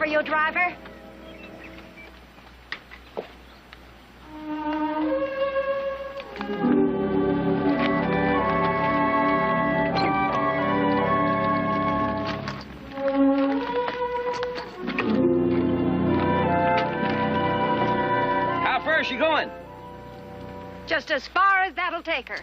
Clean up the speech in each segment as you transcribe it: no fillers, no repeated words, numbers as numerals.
you, driver? How far is she going? Just as far as that'll take her.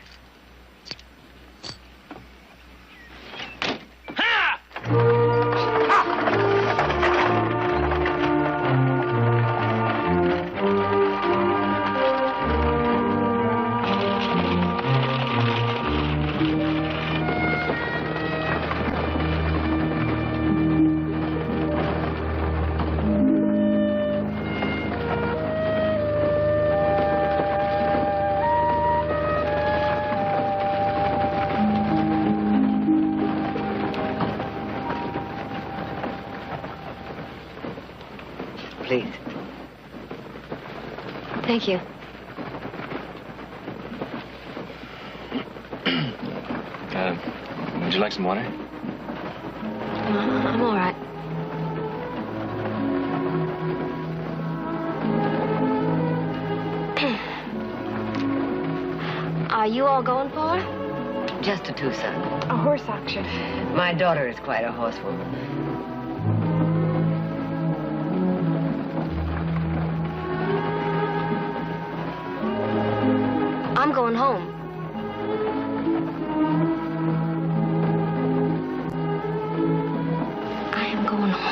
Please. Thank you. Would you like some water? I'm all right. Are you all going for her? Just to Tucson. A horse auction. My daughter is quite a horsewoman. I'm going home. I am going home.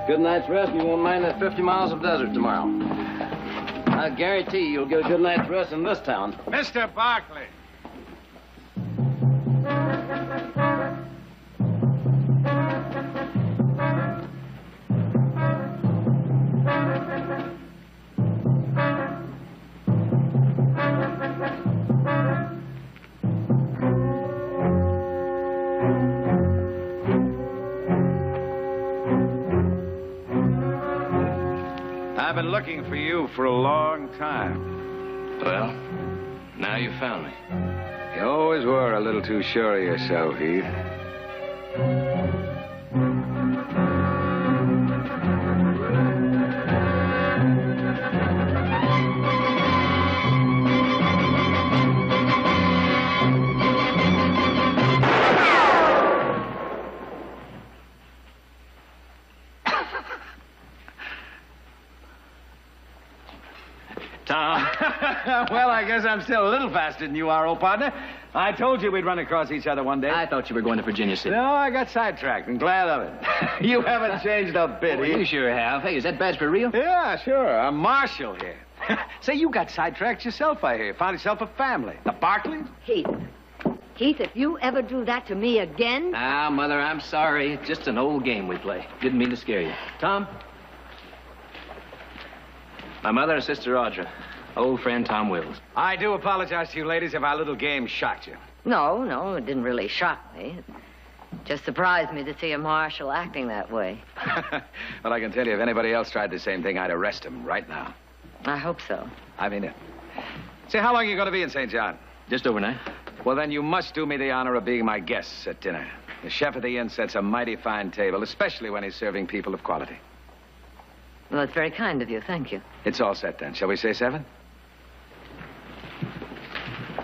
Good night's rest, and you won't mind that 50 miles of desert tomorrow. I guarantee you'll get a good night's rest in this town. Mr. Barkley. I've been looking for you for a long time. Well, now you found me. You always were a little too sure of yourself, Heath. Tom. Well, I guess I'm still a little faster than you are, old partner. I told you we'd run across each other one day. I thought you were going to Virginia City. No, I got sidetracked and glad of it. You haven't changed a bit, Oh, you sure have. Hey, is that badge for real? Yeah, sure. I'm Marshal here. Say, you got sidetracked yourself, I hear. Found yourself a family. The Barkleys? Heath. Heath, if you ever do that to me again... Ah, Mother, I'm sorry. It's just an old game we play. Didn't mean to scare you. Tom? My mother and sister Audra. Old friend Tom Wills. I do apologize to you ladies if our little game shocked you. No, it didn't really shock me. Just surprised me to see a marshal acting that way. Well, I can tell you, if anybody else tried the same thing, I'd arrest him right now. I hope so. I mean it. Say, how long are you going to be in St. John? Just overnight. Well, then you must do me the honor of being my guests at dinner. The chef of the inn sets a mighty fine table, especially when he's serving people of quality. Well, that's very kind of you. Thank you. It's all set, then. Shall we say 7?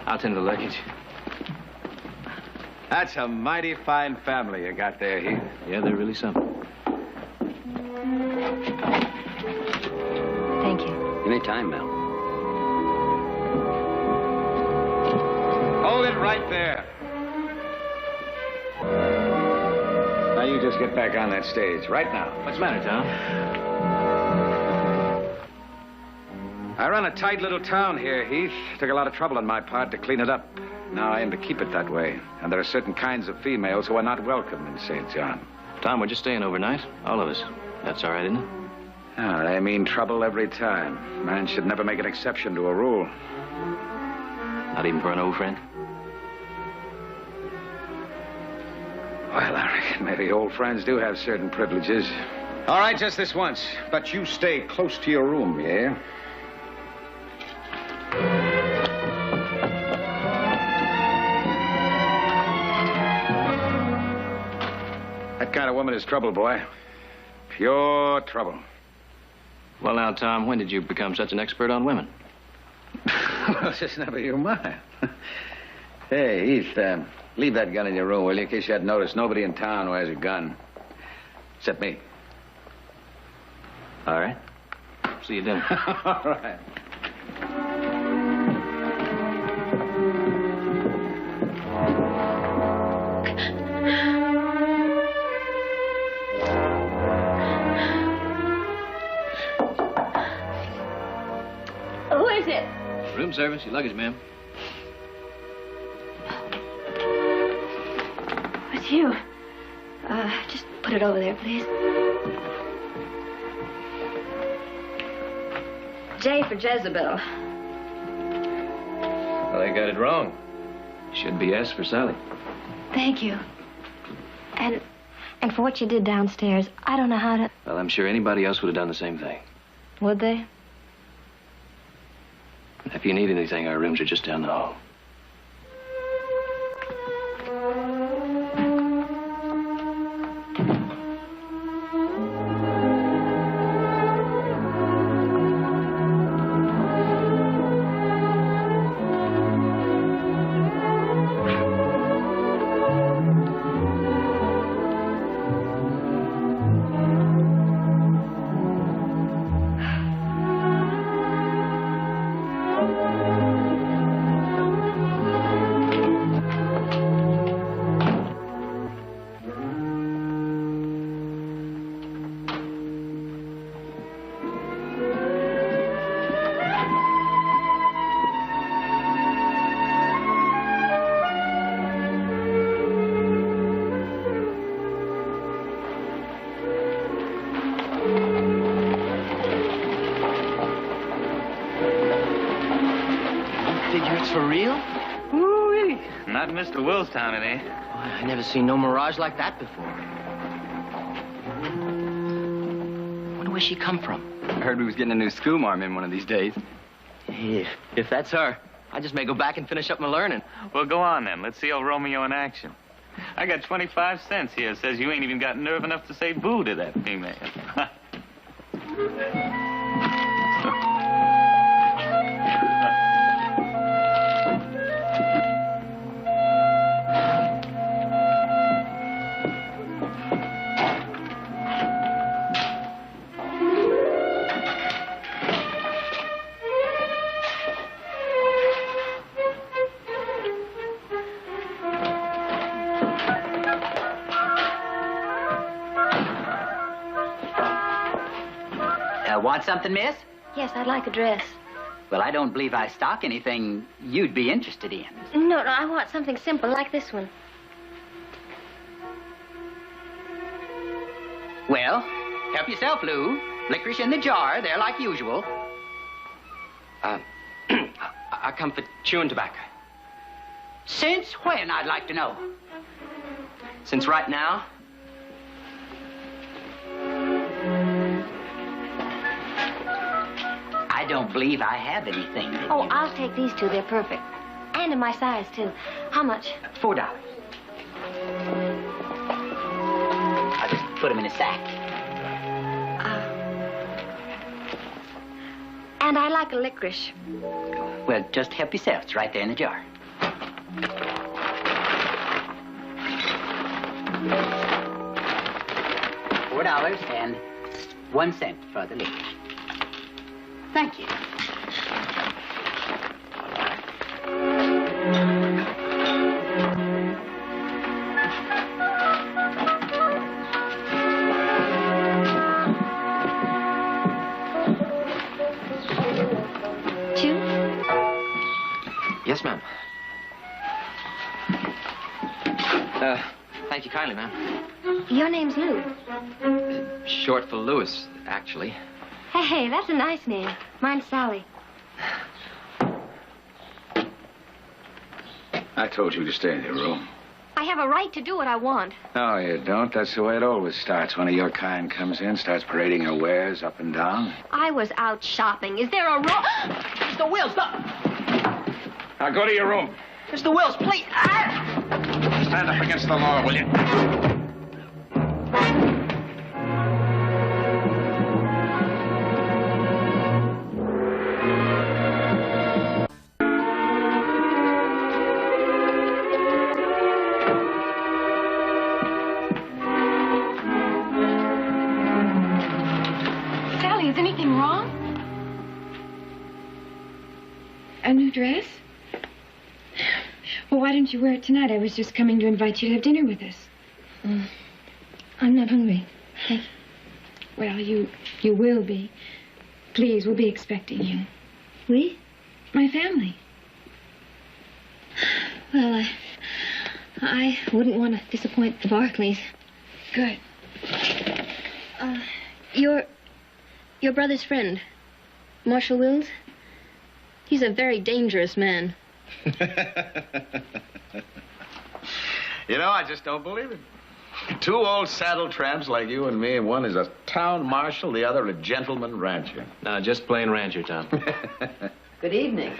I'll tend to the luggage. That's a mighty fine family you got there, Heath. Yeah, they're really something. Thank you. Any time, Mel. Hold it right there. Now you just get back on that stage, right now. What's the matter, Tom? I run a tight little town here, Heath. Took a lot of trouble on my part to clean it up. Now I aim to keep it that way. And there are certain kinds of females who are not welcome in St. John. Tom, we're just staying overnight. All of us. That's all right, isn't it? Ah, they mean trouble every time. Man should never make an exception to a rule. Not even for an old friend? Well, I reckon maybe old friends do have certain privileges. All right, just this once. But you stay close to your room, yeah? That kind of woman is trouble, boy. Pure trouble. Well, now, Tom, when did you become such an expert on women? Well, just never you mind. Hey, Heath, leave that gun in your room, will you? In case you hadn't noticed, nobody in town who has a gun. Except me. All right. See you then. All right. Who is it? Room service, your luggage, ma'am. It's you. Just put it over there, please. J for Jezebel. Well, they got it wrong. Should be S for Sally. Thank you. And for what you did downstairs, I don't know how to... Well, I'm sure anybody else would have done the same thing. Would they? If you need anything, our rooms are just down the hall. For real? Ooh-wee. Not Mr. Willstown, it ain't. I never seen no mirage like that before. Wonder where she come from. I heard we was getting a new schoolmarm in one of these days. If that's her, I just may go back and finish up my learning. Well, go on, then. Let's see old Romeo in action. I got 25 cents here. Says you ain't even got nerve enough to say boo to that female. Want something, miss? Yes, I'd like a dress. Well, I don't believe I stock anything you'd be interested in. No, I want something simple like this one. Well, help yourself, Lou. Licorice in the jar, they're like usual. I come for chewing tobacco. Since when, I'd like to know? Since right now, I don't believe I have anything. Oh, I'll take these two. They're perfect. And in my size, too. How much? $4. I'll just put them in a sack. And I like a licorice. Well, just help yourself. It's right there in the jar. $4.01 for the licorice. Thank you. Yes, ma'am. Thank you kindly, ma'am. Your name's Lou. Short for Louis, actually. Hey, that's a nice name. Mine's Sally. I told you to stay in your room. I have a right to do what I want. No, you don't. That's the way it always starts. One of your kind comes in, starts parading her wares up and down. I was out shopping. Is there a rule? Mr. Wills, stop! Now go to your room. Mr. Wills, please! Stand up against the law, will you? Sally, is anything wrong? A new dress? Well, why don't you wear it tonight? I was just coming to invite you to have dinner with us. I'm not hungry. Thank you. Well, you will be. Please, we'll be expecting you. We? My family. Well, I wouldn't want to disappoint the Barclays. Good. Your brother's friend, Marshal Wills, he's a very dangerous man. You know, I just don't believe it. Two old saddle tramps like you and me, and one is a town marshal, the other a gentleman rancher. No, just plain rancher, Tom. Good evening.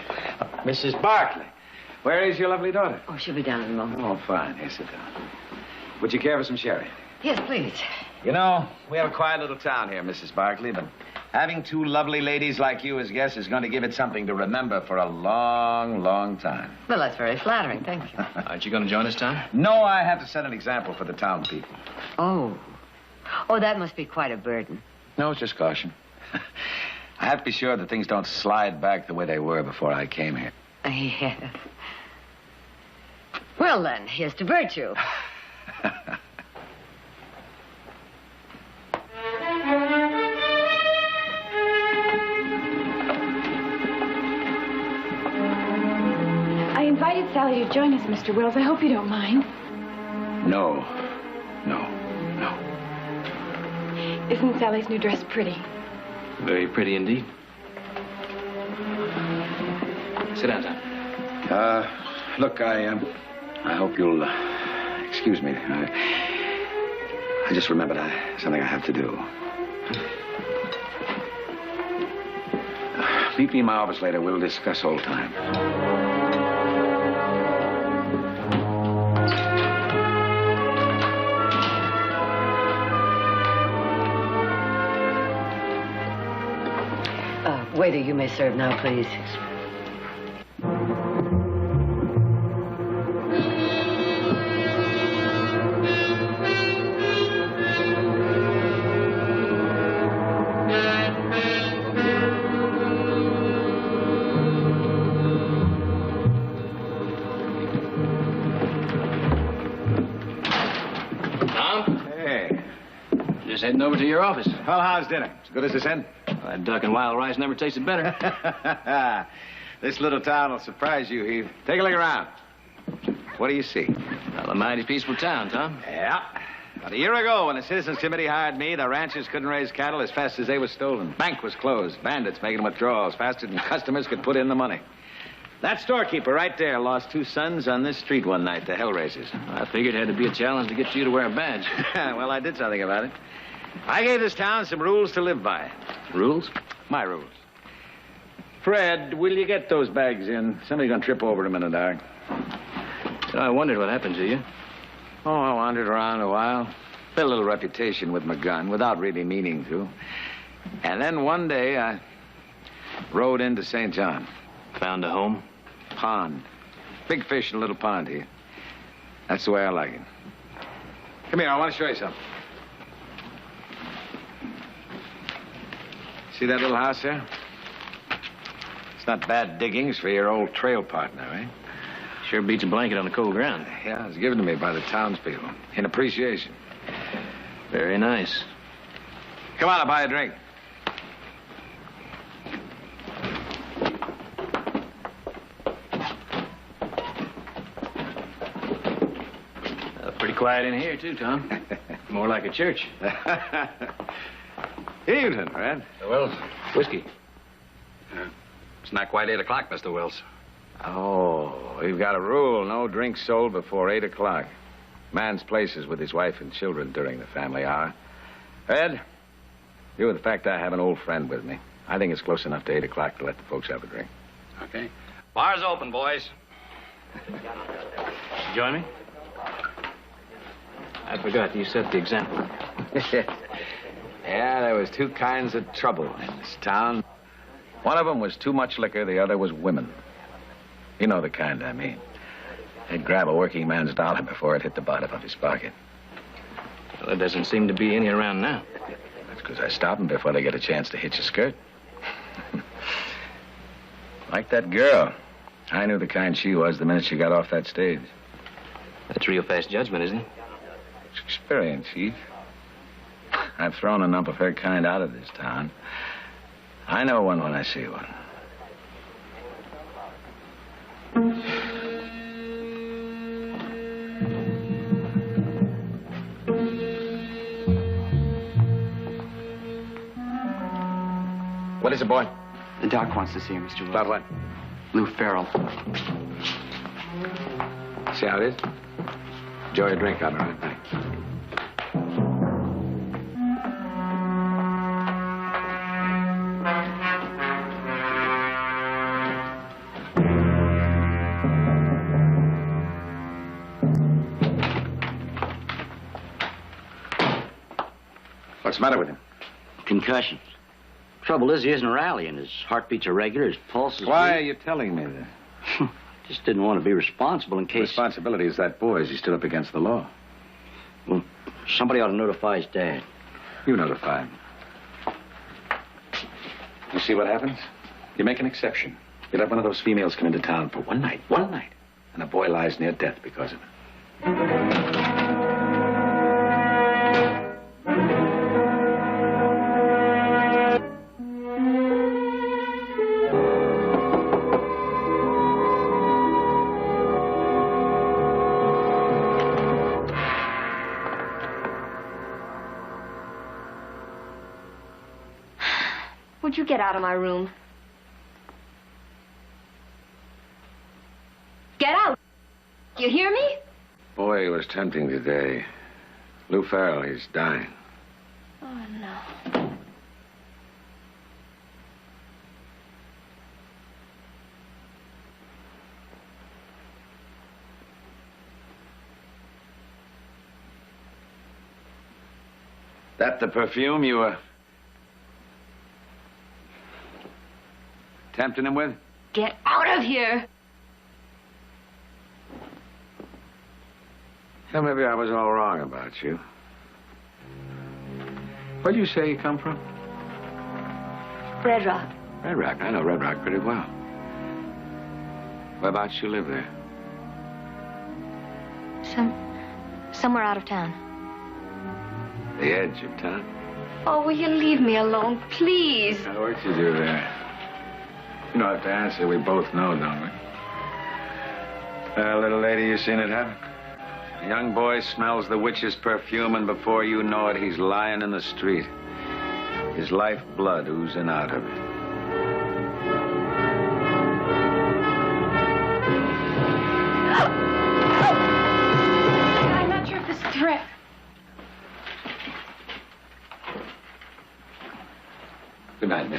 Mrs. Barclay, where is your lovely daughter? Oh, she'll be down in a moment. Oh, fine. Here, sit down. Would you care for some sherry? Yes, please. You know, we have a quiet little town here, Mrs. Barclay, but having two lovely ladies like you as guests is going to give it something to remember for a long, long time. Well, that's very flattering. Thank you. Aren't you going to join us, Tom? No, I have to set an example for the town people. Oh. Oh, that must be quite a burden. No, it's just caution. I have to be sure that things don't slide back the way they were before I came here. Yes. Well, then, here's to virtue. I invited Sally to join us, Mr. Wills. I hope you don't mind. No. Isn't Sally's new dress pretty? Very pretty indeed. Sit down, Tom. Look, I hope you'll excuse me. I just remembered something I have to do. Meet me in my office later. We'll discuss old times. Waiter, you may serve now, please. Tom? Hey. Just heading over to your office. Well, how's dinner? As good as this end? That duck and wild rice never tasted better. This little town will surprise you, Heath. Take a look around. What do you see? Well, a mighty peaceful town, Tom. Yeah. About a year ago, when the Citizens Committee hired me, the ranchers couldn't raise cattle as fast as they were stolen. Bank was closed. Bandits making withdrawals faster than customers could put in the money. That storekeeper right there lost 2 sons on this street one night to hell races. I figured it had to be a challenge to get you to wear a badge. Well, I did something about it. I gave this town some rules to live by. Rules? My rules. Fred, will you get those bags in? Somebody's gonna trip over them in the dark. So I wondered what happened to you. Oh, I wandered around a while. Built a little reputation with my gun without really meaning to. And then one day I rode into St. John. Found a home? Pond. Big fish in a little pond here. That's the way I like it. Come here, I want to show you something. See that little house there? It's not bad diggings for your old trail partner, eh? Sure beats a blanket on the cold ground. Yeah, it was given to me by the townspeople in appreciation. Very nice. Come on, I'll buy a drink. Pretty quiet in here, too, Tom. More like a church. Evening, Fred. Wills. Whiskey. It's not quite 8 o'clock, Mr. Wills. Oh, we've got a rule. No drinks sold before 8 o'clock. Man's place is with his wife and children during the family hour. Fred, due to the fact I have an old friend with me, I think it's close enough to 8 o'clock to let the folks have a drink. Okay. Bar's open, boys. Join me? I forgot. You set the example. Yeah, there was 2 kinds of trouble in this town. One of them was too much liquor, the other was women. You know the kind I mean. They'd grab a working man's dollar before it hit the bottom of his pocket. Well, there doesn't seem to be any around now. That's because I stop them before they get a chance to hitch a skirt. Like that girl. I knew the kind she was the minute she got off that stage. That's real fast judgment, isn't it? It's experience, Chief. I've thrown a number of her kind out of this town. I know one when I see one. What is it, boy? The doc wants to see you, Mr. Wills. About what? Lou Farrell. See how it is? Enjoy a drink. I'll be right back. What's the matter with him? Concussions. Trouble is, he isn't rallying. His heartbeats are regular, his pulse is Why are weak. you telling me that? Just didn't want to be responsible in case... Responsibility is that boy's. He stood up against the law. Well, somebody ought to notify his dad. You notify him. You see what happens? You make an exception. You let one of those females come into town for one night, and a boy lies near death because of it. Would you get out of my room? Get out! You hear me? Boy, it was tempting today. Lou Farrell, he's dying. Oh, no. That the perfume you were tempting him with? Get out of here! Yeah, maybe I was all wrong about you. Where'd you say you come from? Red Rock. Red Rock. I know Red Rock pretty well. Whereabouts you live there? Somewhere out of town. The edge of town? Oh, will you leave me alone, please? Now, what you do there? You don't have to answer. We both know, don't we? Little lady, you seen it happen? A young boy smells the witch's perfume, and before you know it, he's lying in the street. His life blood oozing out of it.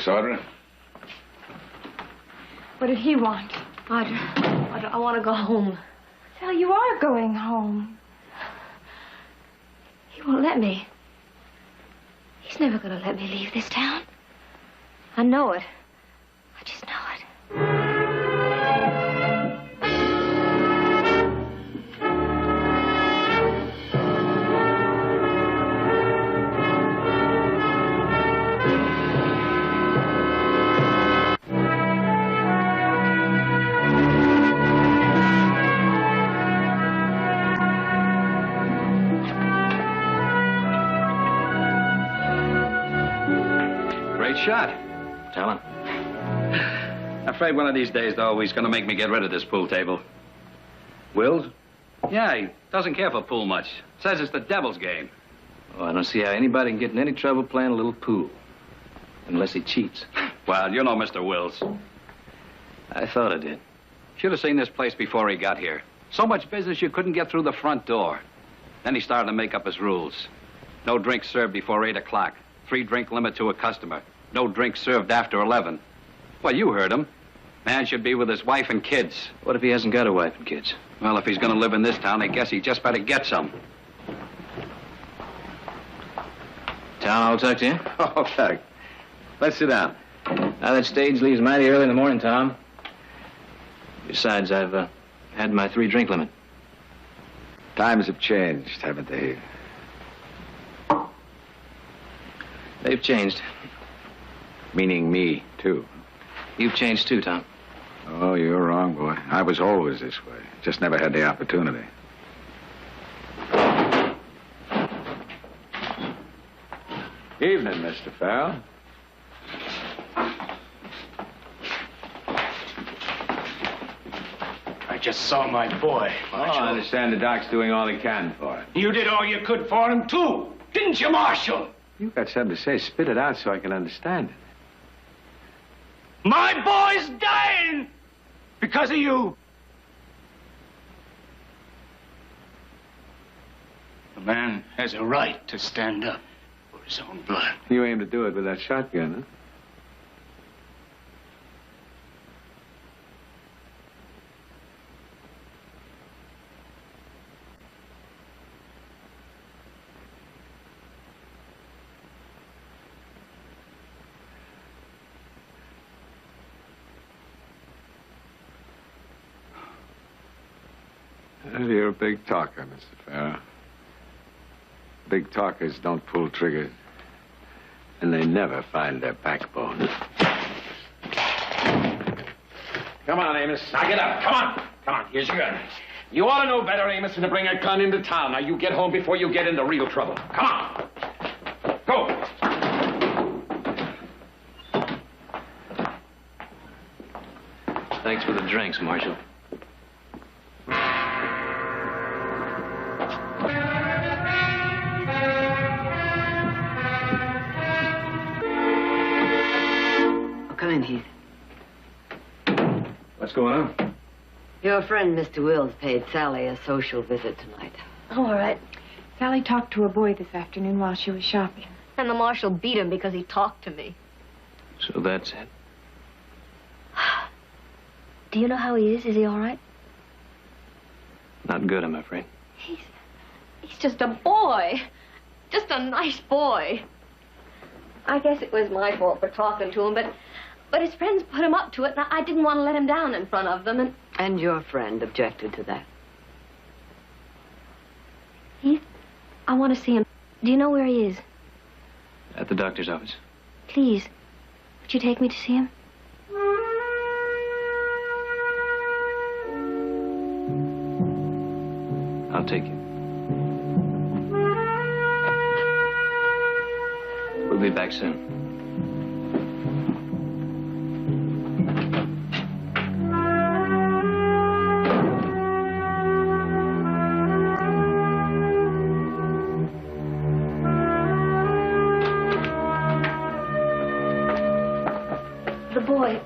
Disorder? What did he want? I want to go home. Sally, you are going home. He won't let me. He's never going to let me leave this town. I know it. I just know it. Shot. Tell him. Afraid one of these days, though, he's going to make me get rid of this pool table. Wills? Yeah, he doesn't care for pool much. Says it's the devil's game. Oh, I don't see how anybody can get in any trouble playing a little pool. Unless he cheats. Well, you know Mr. Wills. I thought I did. Should have seen this place before he got here. So much business you couldn't get through the front door. Then he started to make up his rules. No drinks served before 8 o'clock. 3-drink limit to a customer. No drinks served after 11. Well, you heard him. Man should be with his wife and kids. What if he hasn't got a wife and kids? Well, if he's going to live in this town, I guess he just better get some. Tom, I'll talk to you. Oh, Doug. Let's sit down. Now, that stage leaves mighty early in the morning, Tom. Besides, I've had my 3-drink limit. Times have changed, haven't they? They've changed. Meaning me, too. You've changed, too, Tom. Oh, you're wrong, boy. I was always this way. Just never had the opportunity. Evening, Mr. Farrell. I just saw my boy, Marshal. Oh, I understand the doc's doing all he can for him. You did all you could for him, too. Didn't you, Marshal? You've got something to say. Spit it out so I can understand it. My boy's dying because of you. A man has a right to stand up for his own blood. You aim to do it with that shotgun, huh? You're a big talker, Mr. Farrell. Big talkers don't pull triggers, and they never find their backbone. Come on, Amos. Now get up. Come on. Come on. Here's your gun. You ought to know better, Amos, than to bring a gun into town. Now, you get home before you get into real trouble. Come on. Go. Thanks for the drinks, Marshal. Come in, Heath. What's going on? Your friend, Mr. Wills, paid Sally a social visit tonight. Oh, all right. Sally talked to a boy this afternoon while she was shopping. And the marshal beat him because he talked to me. So that's it. Do you know how he is? Is he all right? Not good, I'm afraid. He's just a boy. Just a nice boy. I guess it was my fault for talking to him, but his friends put him up to it, and I didn't want to let him down in front of them, And your friend objected to that. Heath, I want to see him. Do you know where he is? At the doctor's office. Please, would you take me to see him? I'll take you. We'll be back soon. The boy.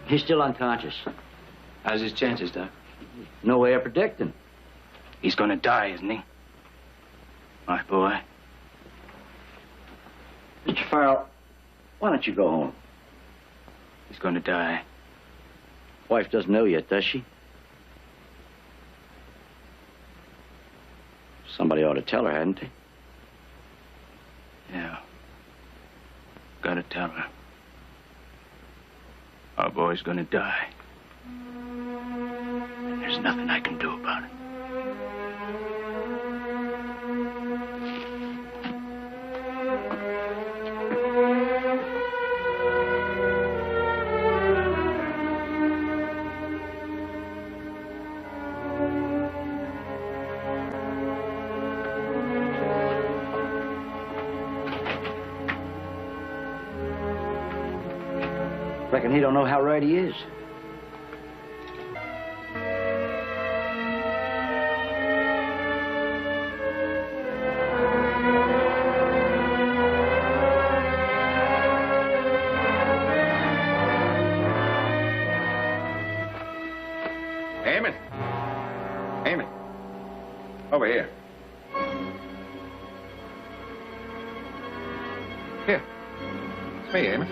He's still unconscious. How's his chances, Doc? No way of predicting. He's gonna die, isn't he? My boy. Mr. Farrell, why don't you go home? He's going to die. Wife doesn't know yet, does she? Somebody ought to tell her, hadn't they? Yeah. Gotta tell her. Our boy's gonna die. And there's nothing I can do about it. Reckon he don't know how right he is. Eamon. Eamon. Over here. Here. It's me, Eamon.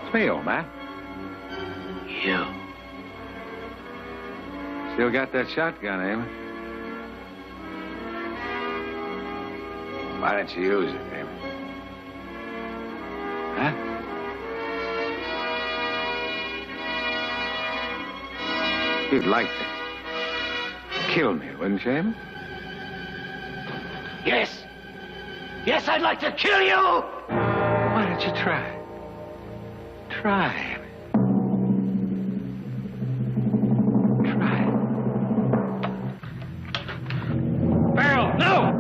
It's me, old man. You. Still got that shotgun, Eamon? Why don't you use it, Eamon? Huh? You'd like to kill me, wouldn't you, Eamon? Yes. Yes, I'd like to kill you! Why don't you try? Try. Try. Farrell, no!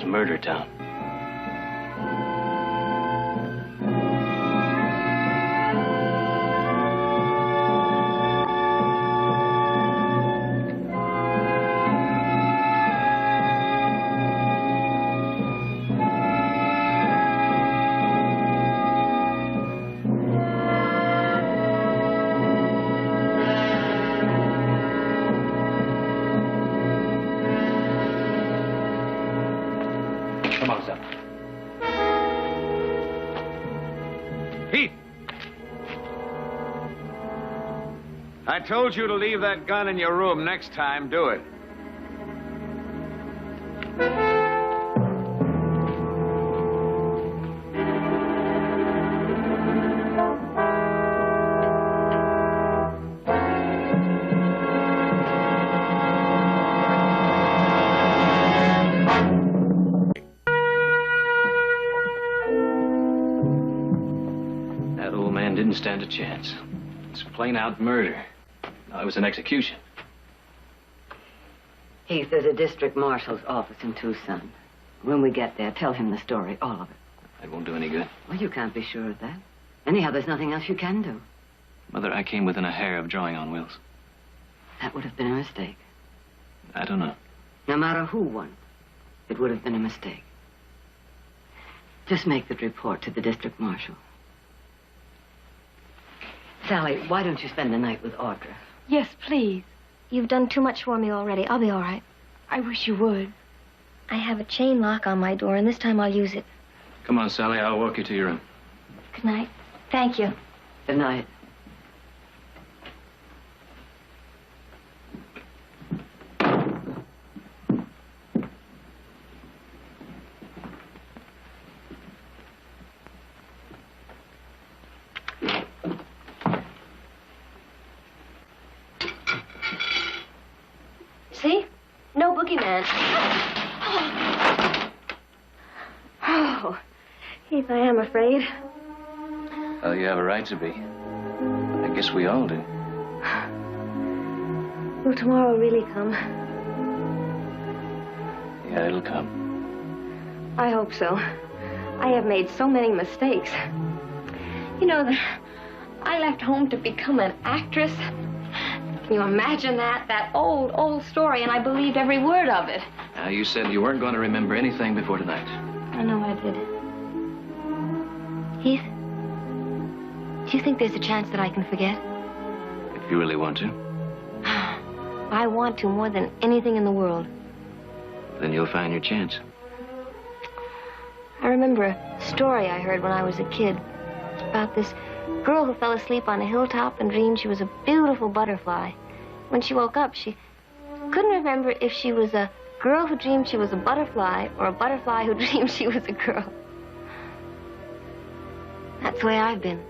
Murder town. Come on, son. Pete! I told you to leave that gun in your room. Next time, do it. Didn't stand a chance. It's plain out murder. No, it was an execution. Heath, there's a district marshal's office in Tucson. When we get there, tell him the story, all of it. It won't do any good. Well, you can't be sure of that. Anyhow, there's nothing else you can do. Mother, I came within a hair of drawing on Wills. That would have been a mistake. I don't know. No matter who won, it would have been a mistake. Just make that report to the district marshal. Sally, why don't you spend the night with Audra? Yes, please. You've done too much for me already. I'll be all right. I wish you would. I have a chain lock on my door, and this time I'll use it. Come on, Sally. I'll walk you to your room. Good night. Thank you. Good night. See? No boogeyman. Oh, Heath, I am afraid. Well, you have a right to be. I guess we all do. Will tomorrow really come? Yeah, it'll come. I hope so. I have made so many mistakes. You know, I left home to become an actress. Can you imagine that? That old, old story, and I believed every word of it. You said you weren't going to remember anything before tonight. I know I did. Heath, do you think there's a chance that I can forget? If you really want to. I want to more than anything in the world. Then you'll find your chance. I remember a story I heard when I was a kid about this girl who fell asleep on a hilltop and dreamed she was a beautiful butterfly. When she woke up, she couldn't remember if she was a girl who dreamed she was a butterfly or a butterfly who dreamed she was a girl. That's the way I've been.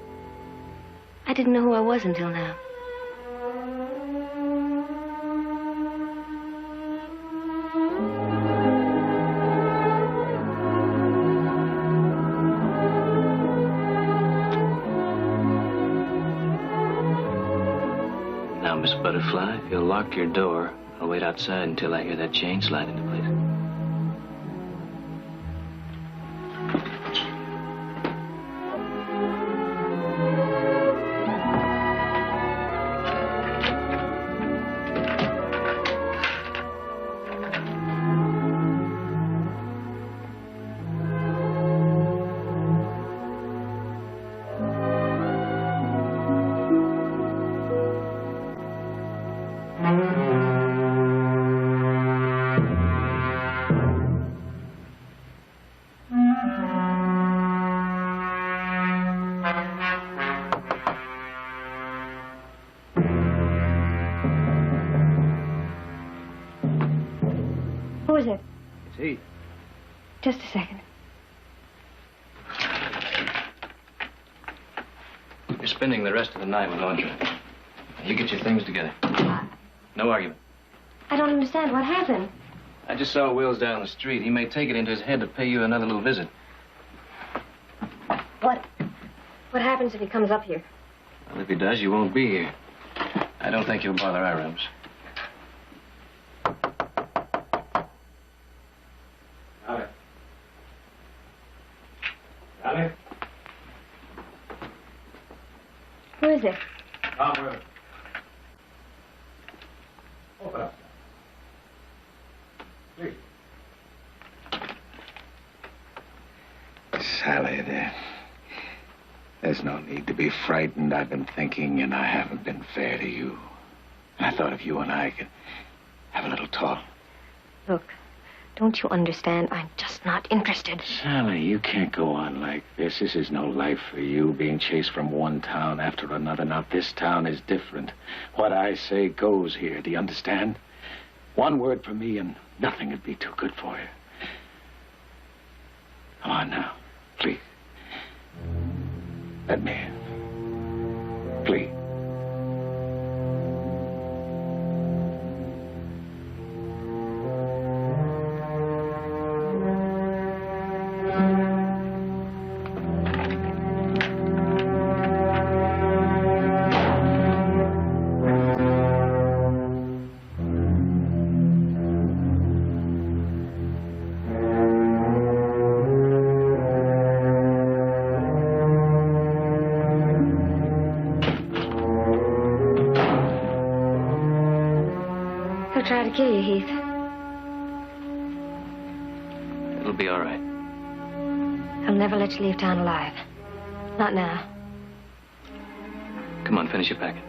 I didn't know who I was until now. Now, Miss Butterfly, if you'll lock your door, I'll wait outside until I hear that chain slide into place. Who is it? It's Heath. Just a second. You're spending the rest of the night with Audrey. You get your things together. No argument. I don't understand. What happened? I just saw Will's down the street. He may take it into his head to pay you another little visit. What happens if he comes up here? Well, if he does, you won't be here. I don't think he'll bother our rooms. Allie? Who is it? Tom Will. Open up. Please. Sally, there's no need to be frightened. I've been thinking, and I haven't been fair to you. I thought if you and I could have a little talk. Look, don't you understand? I'm just not interested. Sally, you can't go on like this. This is no life for you, being chased from one town after another. Now, this town is different. What I say goes here. Do you understand? One word from me and nothing would be too good for you. Come on now, please. Let me in. Please. Try to kill you, Heath. It'll be all right. I'll never let you leave town alive. Not now. Come on, finish your packing.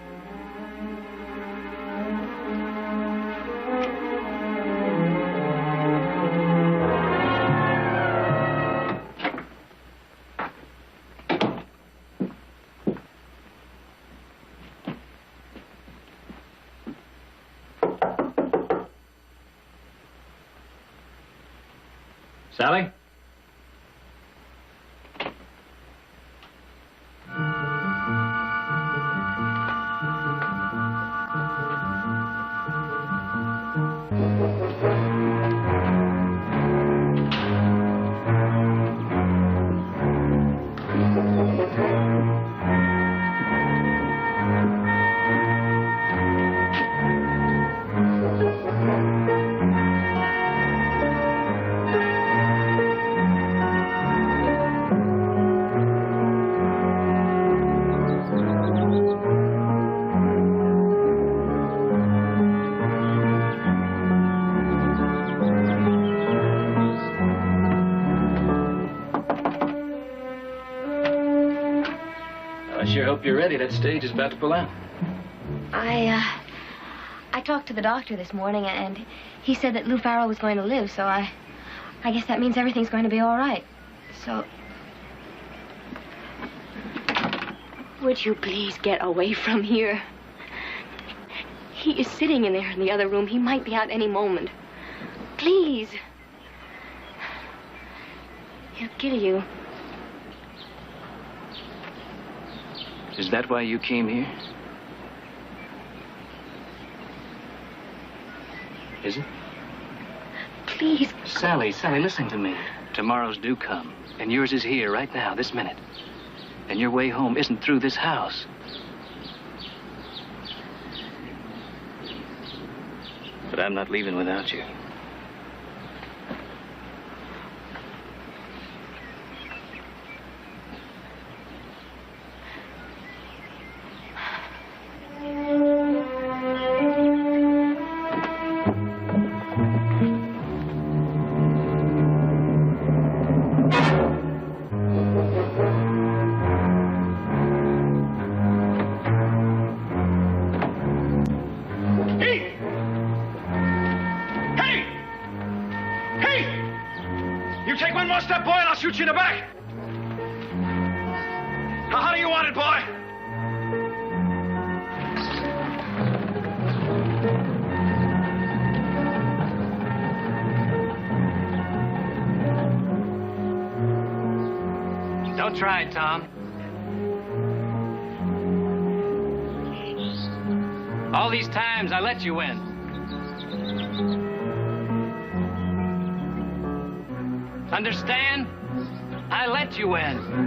Sally? you're ready. That stage is about to pull out. I talked to the doctor this morning, and he said that Lou Farrell was going to live, so I guess that means everything's going to be all right. So... Would you please get away from here? He is sitting in there in the other room. He might be out any moment. Please. He'll kill you. Is that why you came here? Is it? Please. Sally, listen to me. Tomorrow's do come, and yours is here right now, this minute. And your way home isn't through this house. But I'm not leaving without you. Shoot you in the back. How do you want it, boy? Don't try it, Tom. All these times I let you win. Understand? I let you in.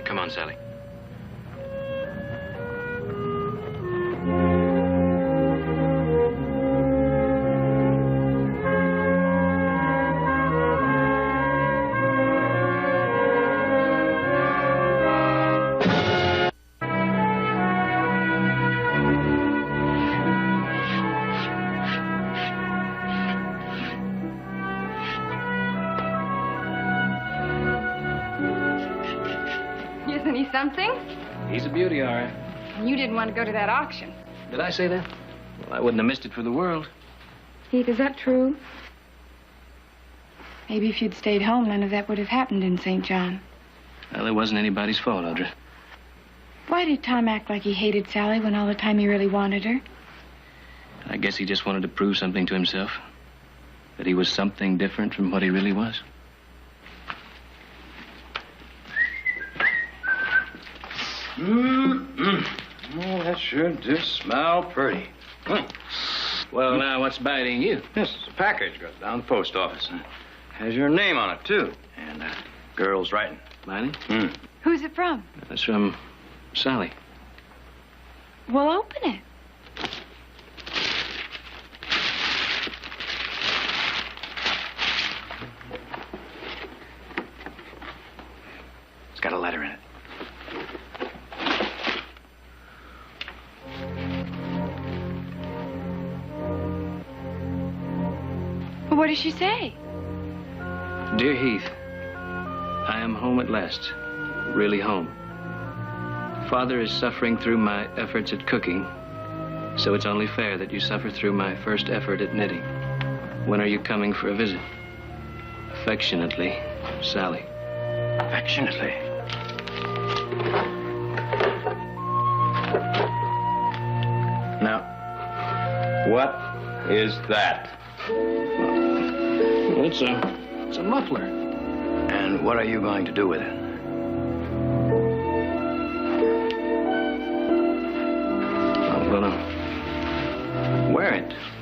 Come on, Sally. Isn't he something? He's a beauty, all right. You didn't want to go to that auction. Did I say that? Well, I wouldn't have missed it for the world. Heath, is that true? Maybe if you'd stayed home, none of that would have happened in St. John. Well, it wasn't anybody's fault, Audra. Why did Tom act like he hated Sally when all the time he really wanted her? I guess he just wanted to prove something to himself. That he was something different from what he really was. Oh, that sure does smell pretty. Well, now, what's biting you? This is a package got down the post office. Has your name on it, too. And girl's writing. Mine? Who's it from? It's from Sally. Well, open it. It's got a letter in it. What does she say? Dear Heath, I am home at last. Really home. Father is suffering through my efforts at cooking, so it's only fair that you suffer through my first effort at knitting. When are you coming for a visit? Affectionately, Sally. Affectionately? Now, what is that? Well, it's a muffler. And what are you going to do with it? Well, wear it.